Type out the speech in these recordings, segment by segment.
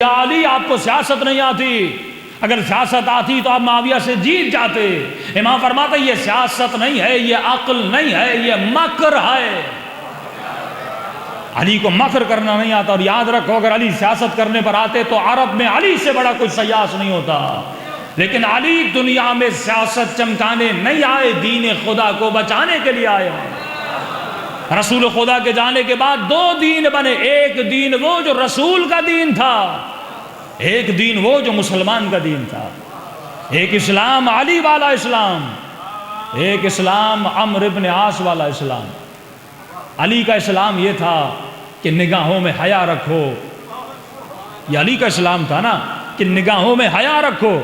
یا علی آپ کو سیاست نہیں آتی، اگر سیاست آتی تو آپ معاویہ سے جیت جاتے۔ امام فرماتا یہ سیاست نہیں ہے، یہ عقل نہیں ہے، یہ مکر ہے۔ علی کو مکر کرنا نہیں آتا، اور یاد رکھو اگر علی سیاست کرنے پر آتے تو عرب میں علی سے بڑا کوئی سیاس نہیں ہوتا، لیکن علی دنیا میں سیاست چمکانے نہیں آئے، دین خدا کو بچانے کے لیے آئے۔ رسول خدا کے جانے کے بعد دو دین بنے، ایک دین وہ جو رسول کا دین تھا، ایک دین وہ جو مسلمان کا دین تھا۔ ایک اسلام علی والا اسلام، ایک اسلام عمرو بن عاص والا اسلام۔ علی کا اسلام یہ تھا کہ نگاہوں میں حیا رکھو، یہ علی کا اسلام تھا نا کہ نگاہوں میں حیا رکھو،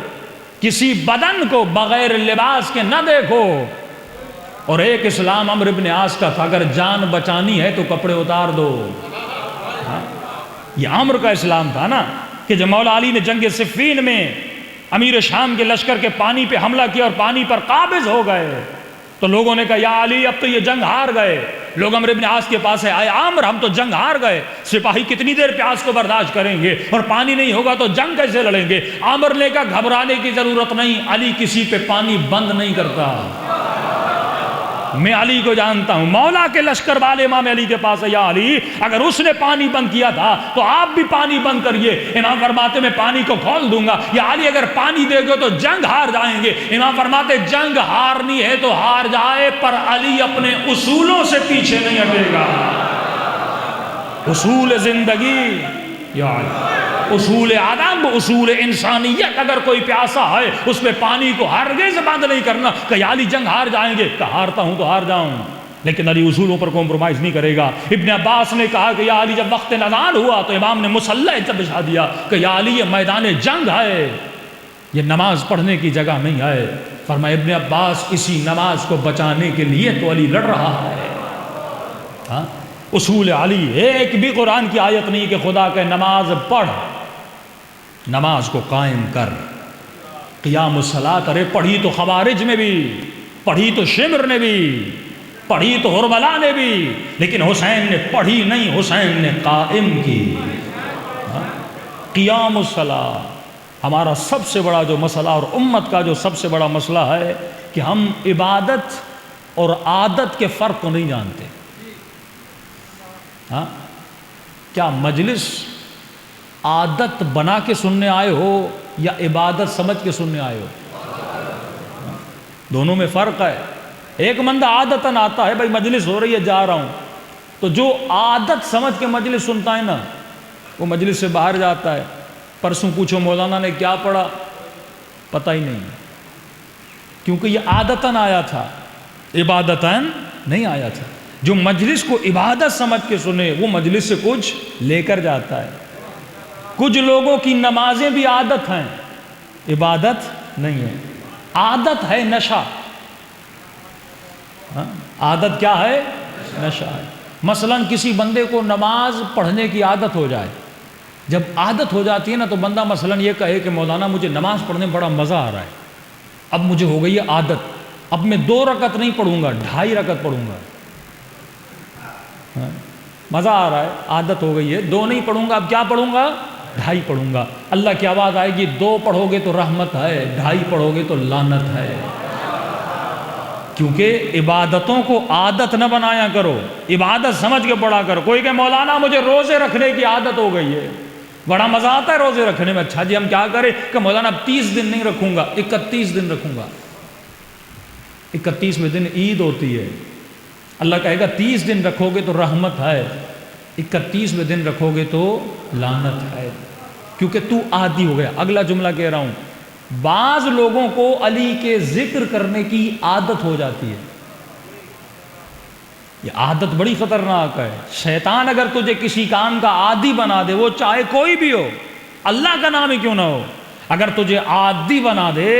کسی بدن کو بغیر لباس کے نہ دیکھو۔ اور ایک اسلام عمرو بن عاص کا تھا اگر جان بچانی ہے تو کپڑے اتار دو۔ یہ عمرو کا اسلام تھا نا کہ جب مولا علی نے جنگ صفین میں امیر شام کے لشکر کے پانی پہ حملہ کیا اور پانی پر قابض ہو گئے تو لوگوں نے کہا یا علی اب تو یہ جنگ ہار گئے۔ لوگ عمرو بن عاص کے پاس آئے، عمرو ہم تو جنگ ہار گئے، سپاہی کتنی دیر پیاس کو برداشت کریں گے، اور پانی نہیں ہوگا تو جنگ کیسے لڑیں گے؟ عمرو نے کہا گھبرانے کی ضرورت نہیں، علی کسی پہ پانی بند نہیں کرتا۔ میں علی کو جانتا ہوں، مولا کے لشکر والے امام علی کے پاس ہے، یا علی اگر اس نے پانی بند کیا تھا تو آپ بھی پانی بند کریے۔ امام فرماتے میں پانی کو کھول دوں گا، یا علی اگر پانی دے گے تو جنگ ہار جائیں گے۔ امام فرماتے جنگ ہارنی ہے تو ہار جائے، پر علی اپنے اصولوں سے پیچھے نہیں ہٹے گا۔ اصول زندگی یا علی، اصول ادب، اصول انسانیت، اگر کوئی پیاسا ہے اس پہ پانی کو ہرگز بند نہیں کرنا کہ یا علی جنگ ہار جائیں گے، کہ ہارتا ہوں تو ہار جاؤں، لیکن علی اصولوں پر کمپرومائز نہیں کرے گا۔ ابن عباس نے کہا کہ یا علی جب وقت اذان ہوا تو امام نے مصلی جب بچھا دیا کہ یا علی یہ میدان جنگ ہے، یہ نماز پڑھنے کی جگہ نہیں ہے۔ فرمایا ابن عباس اسی نماز کو بچانے کے لیے تو علی لڑ رہا ہے۔ ہاں اصول علی، ایک بھی قرآن کی آیت نہیں کہ خدا کہ نماز پڑھ، نماز کو قائم کر، قیام الصلاۃ۔ ارے پڑھی تو خوارج نے بھی، پڑھی تو شمر نے بھی، پڑھی تو ہرملا نے بھی، لیکن حسین نے پڑھی نہیں، حسین نے قائم کی۔ قیام الصلاۃ ہمارا سب سے بڑا جو مسئلہ اور امت کا جو سب سے بڑا مسئلہ ہے کہ ہم عبادت اور عادت کے فرق کو نہیں جانتے۔ ہاں کیا مجلس عادت بنا کے سننے آئے ہو یا عبادت سمجھ کے سننے آئے ہو؟ دونوں میں فرق ہے۔ ایک بندہ عادتاً آتا ہے، بھائی مجلس ہو رہی ہے جا رہا ہوں، تو جو عادت سمجھ کے مجلس سنتا ہے نا وہ مجلس سے باہر جاتا ہے۔ پرسوں پوچھو مولانا نے کیا پڑھا، پتہ ہی نہیں، کیونکہ یہ عادتاً آیا تھا، عبادتاً نہیں آیا تھا۔ جو مجلس کو عبادت سمجھ کے سنے وہ مجلس سے کچھ لے کر جاتا ہے۔ کچھ لوگوں کی نمازیں بھی عادت ہیں، عبادت نہیں ہے۔ عادت ہے نشہ، عادت کیا ہے؟ نشہ ہے۔ مثلا کسی بندے کو نماز پڑھنے کی عادت ہو جائے، جب عادت ہو جاتی ہے نا تو بندہ مثلا یہ کہے کہ مولانا مجھے نماز پڑھنے میں بڑا مزہ آ رہا ہے، اب مجھے ہو گئی ہے عادت، اب میں 2 رکعت نہیں پڑھوں گا، 2.5 رکعت پڑھوں گا۔ مزہ آ رہا ہے، عادت ہو گئی ہے، 2 نہیں پڑھوں گا، اب کیا پڑھوں گا؟ 2.5 پڑھوں گا۔ اللہ کی آواز آئے گی 2 پڑھو گے تو رحمت ہے، 2.5 پڑھو گے تو لعنت ہے۔ کیونکہ عبادتوں کو عادت نہ بنایا کرو، عبادت سمجھ کے پڑھا کرو۔ کوئی کہ مولانا مجھے روزے رکھنے کی عادت ہو گئی ہے، بڑا مزہ آتا ہے روزے رکھنے میں، اچھا جی ہم کیا کریں کہ مولانا اب 30 دن نہیں رکھوں گا، 31 دن رکھوں گا۔ 31ویں دن عید ہوتی ہے، اللہ کہے گا 30 دن رکھو گے تو رحمت ہے، 31ویں دن رکھو گے تو لعنت ہے، کیونکہ تو عادی ہو گیا۔ اگلا جملہ کہہ رہا ہوں، بعض لوگوں کو علی کے ذکر کرنے کی عادت ہو جاتی ہے، یہ عادت بڑی خطرناک ہے۔ شیطان اگر تجھے کسی کام کا عادی بنا دے، وہ چاہے کوئی بھی ہو، اللہ کا نام ہی کیوں نہ ہو، اگر تجھے عادی بنا دے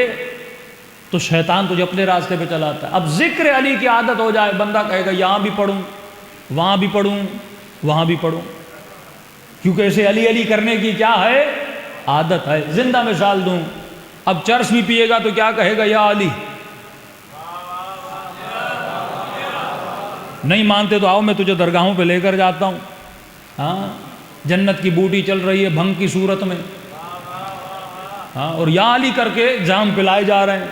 تو شیطان تجھے اپنے راستے پہ چلاتا ہے۔ اب ذکر علی کی عادت ہو جائے، بندہ کہے گا یہاں بھی پڑھوں، وہاں بھی پڑھوں، وہاں بھی پڑھوں، کیونکہ اسے علی علی کرنے کی کیا ہے؟ عادت ہے۔ زندہ مثال دوں، اب چرس بھی پیے گا تو کیا کہے گا؟ یا علی۔ نہیں مانتے تو آؤ میں تجھے درگاہوں پہ لے کر جاتا ہوں۔ ہاں جنت کی بوٹی چل رہی ہے بھنگ کی صورت میں، ہاں، اور یا علی کر کے جام پلائے جا رہے ہیں،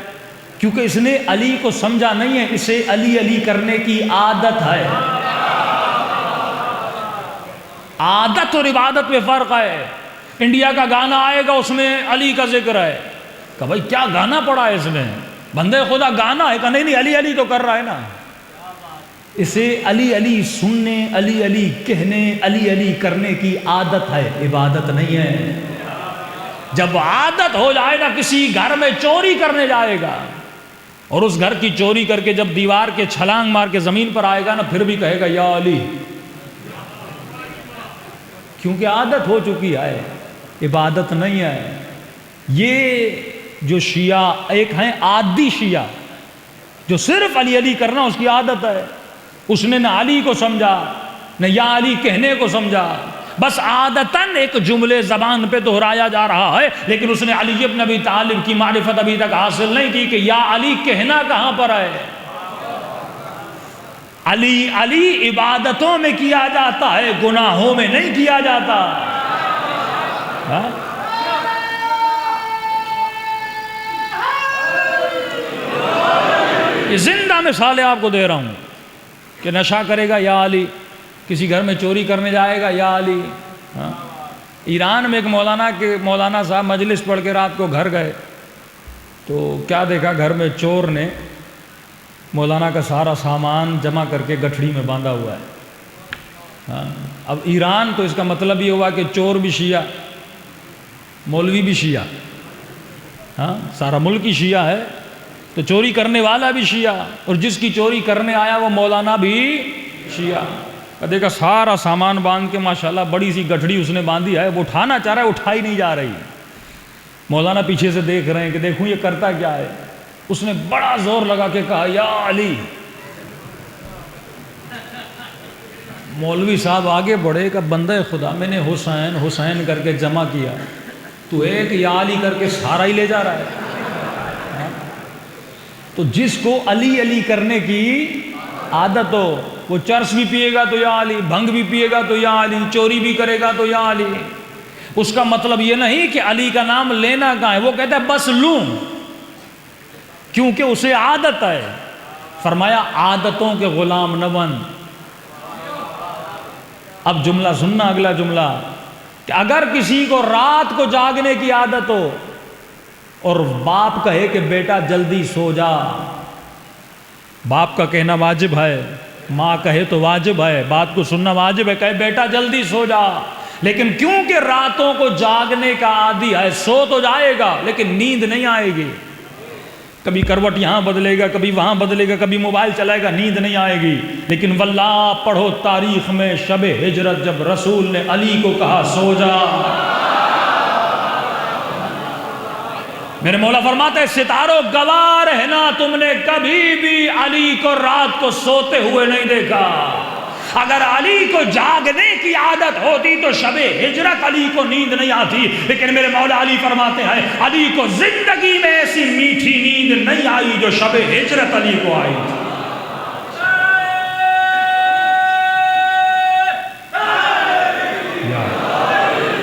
کیونکہ اس نے علی کو سمجھا نہیں ہے، اسے علی علی کرنے کی عادت ہے۔ عادت اور عبادت میں فرق ہے۔ انڈیا کا گانا آئے گا، اس میں علی کا ذکر ہے، کہ بھائی کیا گانا پڑا ہے اس نے، بندے خدا گانا ہے، کہ نہیں نہیں علی علی تو کر رہا ہے نا۔ اسے علی علی سننے، علی علی کہنے، علی علی کرنے کی عادت ہے، عبادت نہیں ہے۔ جب عادت ہو جائے گا، کسی گھر میں چوری کرنے جائے گا اور اس گھر کی چوری کر کے جب دیوار کے چھلانگ مار کے زمین پر آئے گا نا، پھر بھی کہے گا یا علی، کیونکہ عادت ہو چکی ہے، عبادت نہیں ہے۔ یہ جو شیعہ ایک ہیں عادی شیعہ، جو صرف علی علی کرنا اس کی عادت ہے، اس نے نہ علی کو سمجھا نہ یا علی کہنے کو سمجھا، بس عادتاً ایک جملے زبان پہ دہرایا جا رہا ہے، لیکن اس نے علی ابن ابی طالب کی معرفت ابھی تک حاصل نہیں کی کہ یا علی کہنا کہاں پر ہے۔ علی علی عبادتوں میں کیا جاتا ہے، گناہوں میں نہیں کیا جاتا۔ یہ زندہ مثال آپ کو دے رہا ہوں کہ نشہ کرے گا یا علی، کسی گھر میں چوری کرنے جائے گا یا علی۔ ایران میں ایک مولانا صاحب مجلس پڑھ کے رات کو گھر گئے تو کیا دیکھا، گھر میں چور نے مولانا کا سارا سامان جمع کر کے گٹھڑی میں باندھا ہوا ہے۔ اب ایران تو اس کا مطلب یہ ہوا کہ چور بھی شیعہ، مولوی بھی شیعہ، سارا ملک ہی شیعہ ہے، تو چوری کرنے والا بھی شیعہ، اور جس کی چوری کرنے آیا وہ مولانا بھی شیعہ۔ دیکھا سارا سامان باندھ کے ماشاءاللہ بڑی سی گٹھڑی اس نے باندھی ہے، وہ اٹھانا چاہ رہا ہے، اٹھائی نہیں جا رہی۔ مولانا پیچھے سے دیکھ رہے ہیں کہ دیکھوں یہ کرتا کیا ہے۔ اس نے بڑا زور لگا کے کہا یا علی۔ مولوی صاحب آگے بڑھے کہ بندہ خدا، میں نے حسین حسین کر کے جمع کیا، تو ایک یا علی کر کے سارا ہی لے جا رہا ہے۔ تو جس کو علی علی کرنے کی عادت ہو، وہ چرس بھی پیے گا تو یا علی، بھنگ بھی پیے گا تو یا علی، چوری بھی کرے گا تو یا علی۔ اس کا مطلب یہ نہیں کہ علی کا نام لینا کہاں ہے، وہ کہتا ہے بس لوں، کیونکہ اسے عادت ہے۔ فرمایا عادتوں کے غلام نہ بن۔ اب جملہ سننا، اگلا جملہ، کہ اگر کسی کو رات کو جاگنے کی عادت ہو اور باپ کہے کہ بیٹا جلدی سو جا، باپ کا کہنا واجب ہے، ماں کہے تو واجب ہے، بات کو سننا واجب ہے، کہے بیٹا جلدی سو جا، لیکن کیونکہ راتوں کو جاگنے کا عادی ہے، سو تو جائے گا لیکن نیند نہیں آئے گی، کبھی کروٹ یہاں بدلے گا، کبھی وہاں بدلے گا، کبھی موبائل چلائے گا، نیند نہیں آئے گی۔ لیکن واللہ پڑھو تاریخ میں شب ہجرت جب رسول نے علی کو کہا سو جا، میرے مولا فرماتے ہیں ستاروں گواہ رہنا، تم نے کبھی بھی علی کو رات کو سوتے ہوئے نہیں دیکھا۔ اگر علی کو جاگنے کی عادت ہوتی تو شب ہجرت علی کو نیند نہیں آتی، لیکن میرے مولا علی فرماتے ہیں علی کو زندگی میں ایسی میٹھی نیند نہیں آئی جو شب ہجرت علی کو آئی تھی۔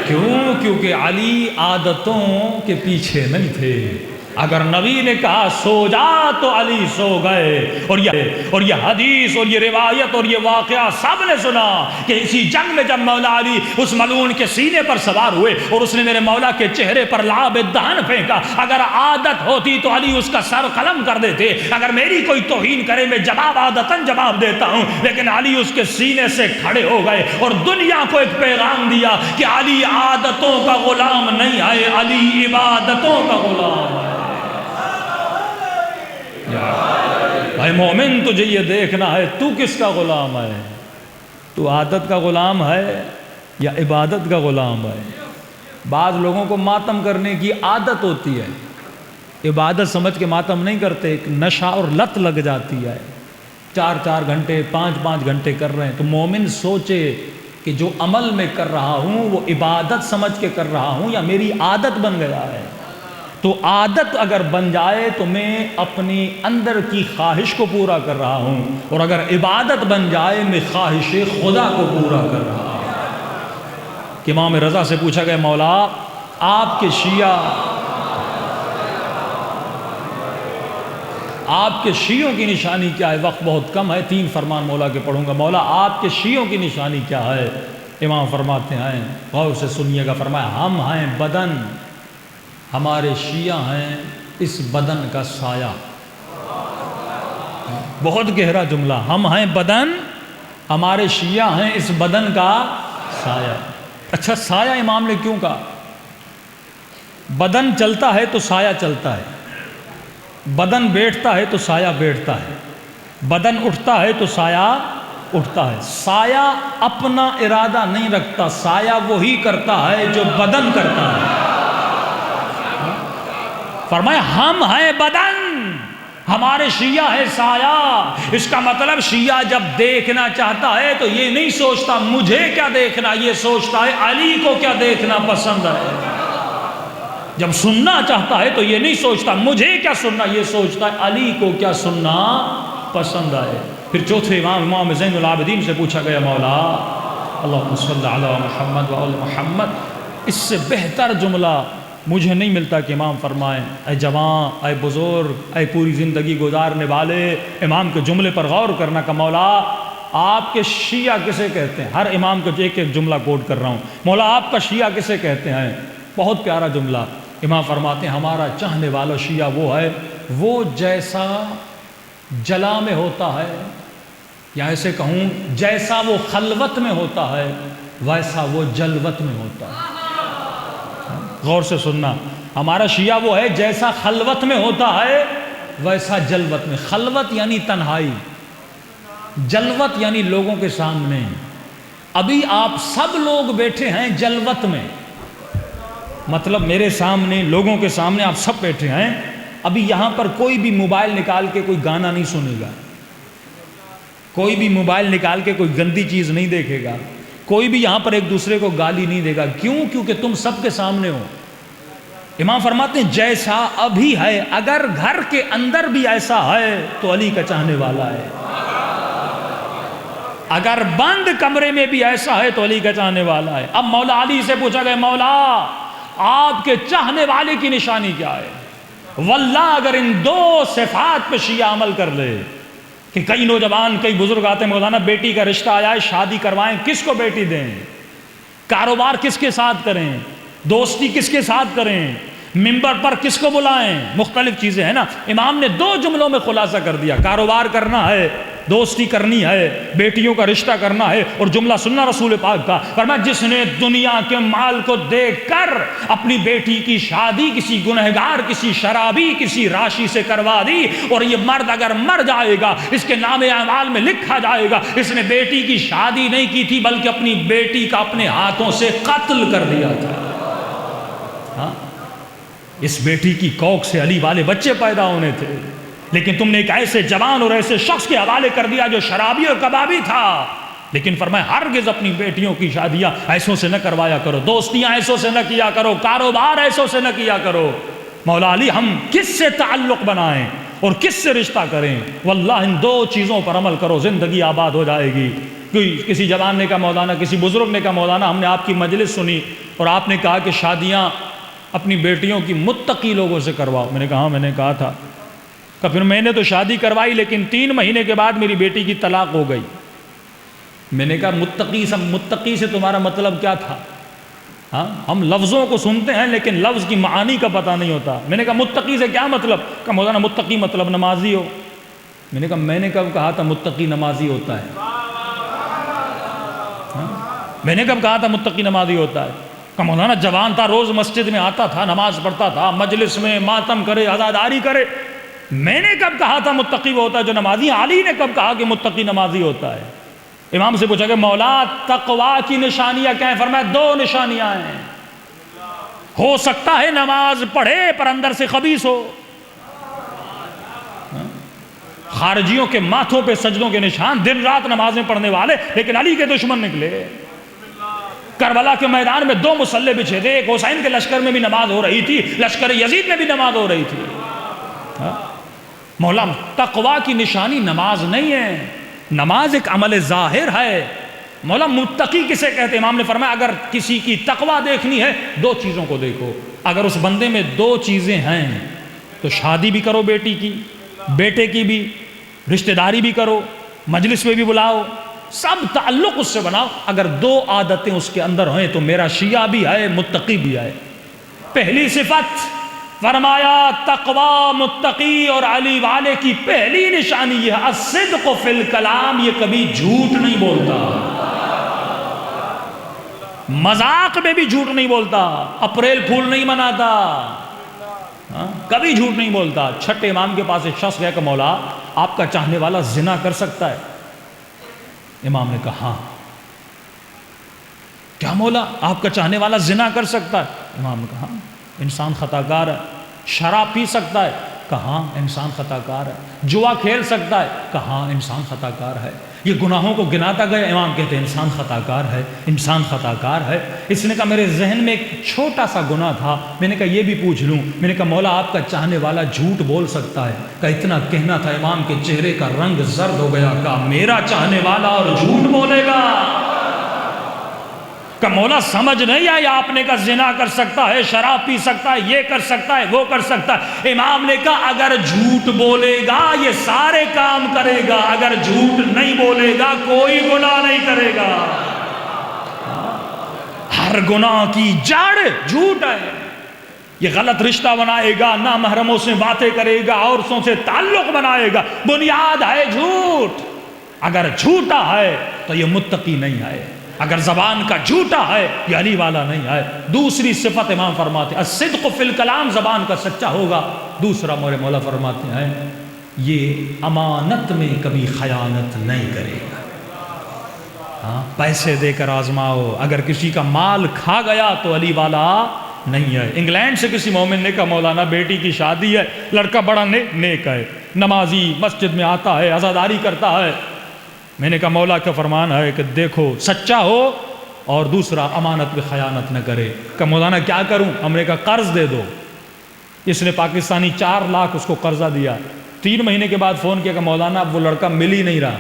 کیوں؟ کیونکہ علی عادتوں کے پیچھے نہیں تھے۔ اگر نبی نے کہا سو جا تو علی سو گئے، اور یہ حدیث اور یہ روایت اور یہ واقعہ سب نے سنا کہ اسی جنگ میں جب مولا علی اس ملعون کے سینے پر سوار ہوئے اور اس نے میرے مولا کے چہرے پر لعاب دہن پھینکا، اگر عادت ہوتی تو علی اس کا سر قلم کر دیتے۔ اگر میری کوئی توہین کرے میں عادتاً جواب دیتا ہوں، لیکن علی اس کے سینے سے کھڑے ہو گئے اور دنیا کو ایک پیغام دیا کہ علی عادتوں کا غلام نہیں ہے، علی عبادتوں کا غلام ہے۔ اے مومن، تجھے یہ دیکھنا ہے تو کس کا غلام ہے، تو عادت کا غلام ہے یا عبادت کا غلام ہے۔ بعض لوگوں کو ماتم کرنے کی عادت ہوتی ہے، عبادت سمجھ کے ماتم نہیں کرتے، ایک نشہ اور لت لگ جاتی ہے، 4 گھنٹے 5 گھنٹے کر رہے ہیں۔ تو مومن سوچے کہ جو عمل میں کر رہا ہوں وہ عبادت سمجھ کے کر رہا ہوں یا میری عادت بن گیا ہے۔ تو عادت اگر بن جائے تو میں اپنی اندر کی خواہش کو پورا کر رہا ہوں، اور اگر عبادت بن جائے میں خواہش خدا کو پورا کر رہا ہوں۔ کہ امام رضا سے پوچھا گیا مولا آپ کے شیعوں کی نشانی کیا ہے؟ وقت بہت کم ہے، 3 فرمان مولا کے پڑھوں گا۔ مولا آپ کے شیعوں کی نشانی کیا ہے؟ امام فرماتے ہیں، غور سے سنیے گا، فرمایا ہم ہیں بدن، ہمارے شیعہ ہیں اس بدن کا سایہ۔ بہت گہرا جملہ، ہم ہیں بدن، ہمارے شیعہ ہیں اس بدن کا سایہ۔ اچھا سایہ امام نے کیوں کہا؟ بدن چلتا ہے تو سایہ چلتا ہے، بدن بیٹھتا ہے تو سایہ بیٹھتا ہے، بدن اٹھتا ہے تو سایہ اٹھتا ہے۔ سایہ اپنا ارادہ نہیں رکھتا، سایہ وہی کرتا ہے جو بدن کرتا ہے۔ فرمایا ہم ہیں بدن، ہمارے شیعہ ہے سایہ۔ اس کا مطلب شیعہ جب دیکھنا چاہتا ہے تو یہ نہیں سوچتا مجھے کیا دیکھنا، یہ سوچتا ہے علی کو کیا دیکھنا پسند ہے۔ جب سننا چاہتا ہے تو یہ نہیں سوچتا مجھے کیا سننا، یہ سوچتا ہے علی کو کیا سننا پسند ہے۔ پھر چوتھے امام زین العابدین سے پوچھا گیا مولا اللہم صلی علی محمد و آل محمد، اس سے بہتر جملہ مجھے نہیں ملتا کہ امام فرمائیں اے جوان، اے بزرگ، اے پوری زندگی گزارنے والے، امام کے جملے پر غور کرنا کہ مولا آپ کے شیعہ کسے کہتے ہیں؟ ہر امام کو ایک ایک جملہ کوٹ کر رہا ہوں، مولا آپ کا شیعہ کسے کہتے ہیں؟ بہت پیارا جملہ امام فرماتے ہیں ہمارا چاہنے والا شیعہ وہ ہے وہ جیسا جلا میں ہوتا ہے، یا ایسے کہوں جیسا وہ خلوت میں ہوتا ہے ویسا وہ جلوت میں ہوتا ہے۔ غور سے سننا، ہمارا شیعہ وہ ہے جیسا خلوت میں ہوتا ہے ویسا جلوت میں۔ خلوت یعنی تنہائی، جلوت یعنی لوگوں کے سامنے۔ ابھی آپ سب لوگ بیٹھے ہیں جلوت میں، مطلب میرے سامنے، لوگوں کے سامنے آپ سب بیٹھے ہیں، ابھی یہاں پر کوئی بھی موبائل نکال کے کوئی گانا نہیں سنے گا، کوئی بھی موبائل نکال کے کوئی گندی چیز نہیں دیکھے گا، کوئی بھی یہاں پر ایک دوسرے کو گالی نہیں دے گا۔ کیوں؟ کیونکہ تم سب کے سامنے ہو۔ امام فرماتے ہیں جیسا ابھی ہے اگر گھر کے اندر بھی ایسا ہے تو علی کا چاہنے والا ہے، اگر بند کمرے میں بھی ایسا ہے تو علی کا چاہنے والا ہے۔ اب مولا علی سے پوچھا گیا مولا آپ کے چاہنے والے کی نشانی کیا ہے؟ واللہ اگر ان 2 صفات پہ شیعہ عمل کر لے کہ کئی نوجوان، کئی بزرگ آتے ہیں مولانا بیٹی کا رشتہ آیا ہے، شادی کروائیں، کس کو بیٹی دیں؟ کاروبار کس کے ساتھ کریں؟ دوستی کس کے ساتھ کریں؟ ممبر پر کس کو بلائیں؟ مختلف چیزیں ہیں نا۔ امام نے 2 جملوں میں خلاصہ کر دیا، کاروبار کرنا ہے، دوستی کرنی ہے، بیٹیوں کا رشتہ کرنا ہے، اور جملہ سننا رسول پاک کا، فرمایا جس نے دنیا کے مال کو دیکھ کر اپنی بیٹی کی شادی کسی گنہگار، کسی شرابی، کسی راشی سے کروا دی، اور یہ مرد اگر مر جائے گا اس کے نام اعمال میں لکھا جائے گا اس نے بیٹی کی شادی نہیں کی تھی بلکہ اپنی بیٹی کا اپنے ہاتھوں سے قتل کر دیا تھا۔ ہاں، اس بیٹی کی کوکھ سے علی والے بچے پیدا ہونے تھے، لیکن تم نے ایک ایسے جوان اور ایسے شخص کے حوالے کر دیا جو شرابی اور کبابی تھا۔ لیکن فرمایا ہرگز اپنی بیٹیوں کی شادیاں ایسوں سے نہ کروایا کرو، دوستیاں ایسوں سے نہ کیا کرو، کاروبار ایسوں سے نہ کیا کرو۔ مولا علی ہم کس سے تعلق بنائیں اور کس سے رشتہ کریں؟ واللہ ان 2 چیزوں پر عمل کرو، زندگی آباد ہو جائے گی۔ کسی جوان نے کہا مولانا، کسی بزرگ نے کہا مولانا ہم نے آپ کی مجلس سنی اور آپ نے کہا کہ شادیاں اپنی بیٹیوں کی متقی لوگوں سے کرواؤ۔ میں نے کہا ہاں میں نے کہا تھا، کہ پھر میں نے تو شادی کروائی لیکن 3 مہینے کے بعد میری بیٹی کی طلاق ہو گئی۔ میں نے کہا متقی سے تمہارا مطلب کیا تھا؟ ہاں، ہم لفظوں کو سنتے ہیں لیکن لفظ کی معانی کا پتہ نہیں ہوتا۔ میں نے کہا متقی سے کیا مطلب؟ کہ مولانا متقی مطلب نمازی ہو۔ میں نے کہا میں نے کب کہا تھا متقی نمازی ہوتا ہے؟ میں نے کب کہا تھا متقی نمازی ہوتا ہے؟ کہ مولانا جوان تھا، روز مسجد میں آتا تھا، نماز پڑھتا تھا، مجلس میں ماتم کرے، عزاداری کرے۔ میں نے کب کہا تھا متقی وہ ہوتا ہے جو نمازی؟ علی نے کب کہا کہ متقی نمازی ہوتا ہے؟ امام سے پوچھا کہ مولا تقویٰ کی نشانیاں کیا ہیں؟ فرمایا 2 نشانیاں ہیں، ہو سکتا ہے نماز پڑھے پر اندر سے خبیث ہو۔ خارجیوں کے ماتھوں پہ سجدوں کے نشان، دن رات نمازیں پڑھنے والے، لیکن علی کے دشمن نکلے۔ کربلا کے میدان میں 2 مصلے بچھے تھے، ایک حسین کے لشکر میں بھی نماز ہو رہی تھی، لشکر یزید میں بھی نماز ہو رہی تھی۔ مولا تقویٰ کی نشانی نماز نہیں ہے، نماز ایک عمل ظاہر ہے، مولا متقی کسے کہتے؟ امام نے فرمایا اگر کسی کی تقوی دیکھنی ہے 2 چیزوں کو دیکھو، اگر اس بندے میں 2 چیزیں ہیں تو شادی بھی کرو بیٹی کی، بیٹے کی بھی، رشتہ داری بھی کرو، مجلس میں بھی بلاؤ، سب تعلق اس سے بناؤ، اگر 2 عادتیں اس کے اندر ہیں تو میرا شیعہ بھی ہے، متقی بھی ہے۔ پہلی صفت فرمایا تقوی، متقی اور علی والے کی پہلی نشانی یہ ہے الصدق فی الکلام، یہ کبھی جھوٹ نہیں بولتا، مذاق میں بھی جھوٹ نہیں بولتا، اپریل پھول نہیں مناتا، کبھی جھوٹ نہیں بولتا۔ چھٹے امام کے پاس ایک شخص گیا کہ مولا آپ کا چاہنے والا زنا کر سکتا ہے؟ امام نے کہا ہاں۔ کیا مولا آپ کا چاہنے والا زنا کر سکتا ہے؟ امام نے کہا ہاں، انسان خطا کار ہے۔ شراب پی سکتا ہے؟ کہاں انسان خطا کار ہے۔ جوا کھیل سکتا ہے؟ کہاں انسان خطا کار ہے۔ یہ گناہوں کو گناتا گیا، امام کہتے ہیں انسان خطا کار ہے، انسان خطا کار ہے۔ اس نے کہا میرے ذہن میں ایک چھوٹا سا گناہ تھا، میں نے کہا یہ بھی پوچھ لوں۔ میں نے کہا مولا آپ کا چاہنے والا جھوٹ بول سکتا ہے؟ کہا اتنا کہنا تھا امام کے چہرے کا رنگ زرد ہو گیا، کہا میرا چاہنے والا اور جھوٹ بولے گا؟ کہ مولا سمجھ نہیں آئی آپ نے کہا زنا کر سکتا ہے، شراب پی سکتا ہے، یہ کر سکتا ہے، وہ کر سکتا ہے۔ امام نے کہا اگر جھوٹ بولے گا یہ سارے کام کرے گا، اگر جھوٹ نہیں بولے گا کوئی گناہ نہیں کرے گا۔ ہر گناہ کی جڑ جھوٹ ہے۔ یہ غلط رشتہ بنائے گا، نامحرموں سے باتیں کرے گا، عورتوں سے تعلق بنائے گا، بنیاد ہے جھوٹ۔ اگر جھوٹا ہے تو یہ متقی نہیں ہے، اگر زبان کا جھوٹا ہے یہ علی والا نہیں ہے۔ دوسری صفت امام فرماتے ہیں الصدق فی الکلام، زبان کا سچا ہوگا۔ دوسرا میرے مولا فرماتے ہیں یہ امانت میں کبھی خیانت نہیں کرے گا۔ پیسے دے کر آزماؤ، اگر کسی کا مال کھا گیا تو علی والا نہیں ہے۔ انگلینڈ سے کسی مومن نے کہا مولانا بیٹی کی شادی ہے، لڑکا بڑا نیک ہے، نمازی، مسجد میں آتا ہے، عزاداری کرتا ہے۔ میں نے کہا مولا کا فرمان ہے کہ دیکھو سچا ہو اور دوسرا امانت میں خیانت نہ کرے۔ کہ مولانا کیا کروں؟ ہم نے کہا قرض دے دو۔ اس نے پاکستانی 4 لاکھ اس کو قرضہ دیا۔ 3 مہینے کے بعد فون کیا کہ مولانا اب وہ لڑکا مل ہی نہیں رہا۔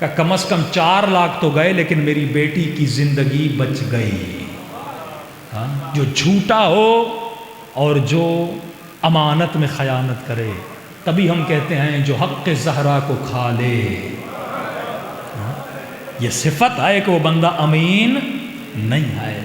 کہ کم از کم 4 لاکھ تو گئے لیکن میری بیٹی کی زندگی بچ گئی۔ جو جھوٹا ہو اور جو امانت میں خیانت کرے، تبھی ہم کہتے ہیں جو حق زہرا کو کھا لے۔ یہ صفت ہے کہ وہ بندہ امین نہیں ہے۔